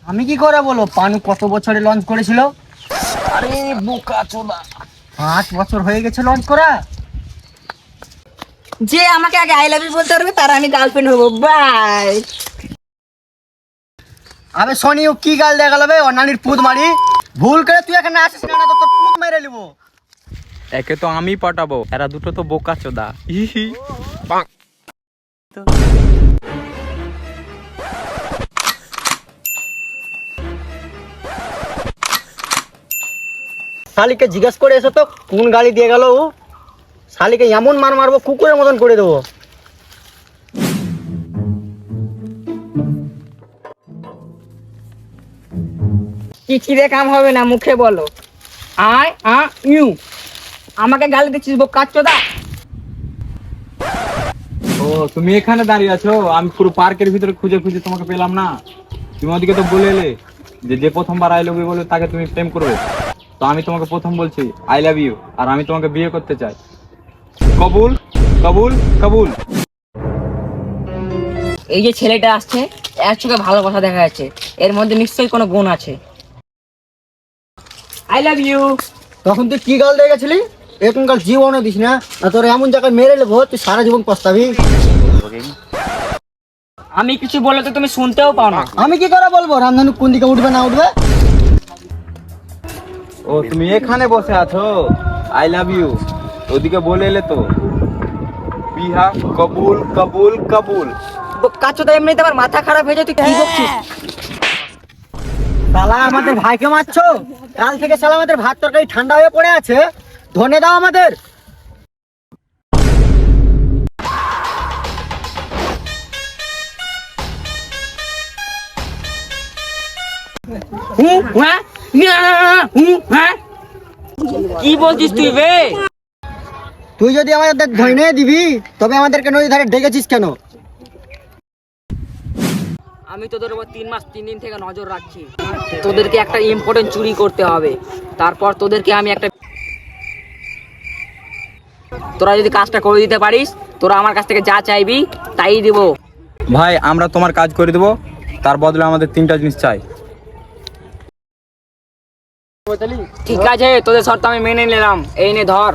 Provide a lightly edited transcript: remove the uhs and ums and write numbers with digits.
আমি কি করে বলো? পানু কত বছরে লঞ্চ করেছিল? আরে বোকা চোদা, 5 বছর হয়ে গেছে লঞ্চ করা। যে আমাকে আগে আই লাভ ইউ বলতে পারবে তার আমি গার্লফ্রেন্ড হবো। বাই। আবে শনি, ও কি গাল দেখালো বে? ও নানির পুত মারি। ভুল করে তুই এখানে আসিস না, তো তোর পুত মেরে নিবো। একে তো আমি পটাবো, এরা দুটো তো বোকা চোদা। হিহি। শালিকে জিজ্ঞেস করে এসো তো কোন গাড়ি দিয়ে গেল ও। শালিকে এমন মার মারবো কুকুরের মতন করে দেবো। কি চিড়ে কাম হবে না, মুখে বলো। আই ইউ আমাকে গালি দিচ্ছিস বোকাচোদা। ও তুমি এখানে দাঁড়িয়ে আছো, আমি পুরো পার্কের ভিতরে খুঁজে খুঁজে তোমাকে পেলাম না। তুমি ওদিকে তো বলে এলে যে যে প্রথমবার আই লাভ ইউ বলে তাকে তুমি প্রেম করবে। তো আমি তোমাকে প্রথম বলছি আই লাভ ইউ, আর আমি তোমাকে বিয়ে করতে চাই। কবুল কবুল কবুল। এই যে ছেলেটা আসছে, এর চোখে ভালোবাসা দেখা যাচ্ছে, এর মধ্যে নিশ্চয়ই কোনো গুণ আছে। I love you. তখন তুই কি গাল দিয়ে গেছিলি? এখনকার জীবনে দিস না, আর তোর এমন জায়গায় মেরে নেবো তুই সারা জীবন পস্তাবি। আমি কিছু বলে তো তুমি শুনতেও পাও না। আমি কি করে বলবো রামধনু কোন দিকে উঠবে না উঠবে? ও তুমি এখানে বসে আছো, আই লাভ ইউ ওদিকে বলে এলে তো। বিহা কবুল কবুল কবুল। বোকাচোদা, এমনিতে আমার মাথা খারাপ হয়ে যায়, তুই কি বকছিস? শালা আমাদের ভাইকে মারছো? কাল থেকে শালা আমাদের ভাত তরকারি ঠান্ডা হয়ে পড়ে আছে, ধনে দাও আমাদের। কি বলছিস তুই বে? তুই যদি আমাদের ধনে দিবি তবে আমাদেরকে নদী ধারে ডেকেছিস কেন? আমি তোদের উপর 3 মাস 3 দিন থেকে নজর রাখছি। তোদেরকে একটা ইম্পর্টেন্ট চুরি করতে হবে, তারপর তোদেরকে আমি একটা, তোরা যদি কাজটা করে দিতে পারিস তোরা আমার কাছ থেকে যা চাইবি তাই দিব। ভাই আমরা তোমার কাজ করে দেবো, তার বদলে আমাদের 3টা জিনিস চাই। ঠিক আছে, তোদের শর্ত আমি মেনে নিলাম। এই নে ধর।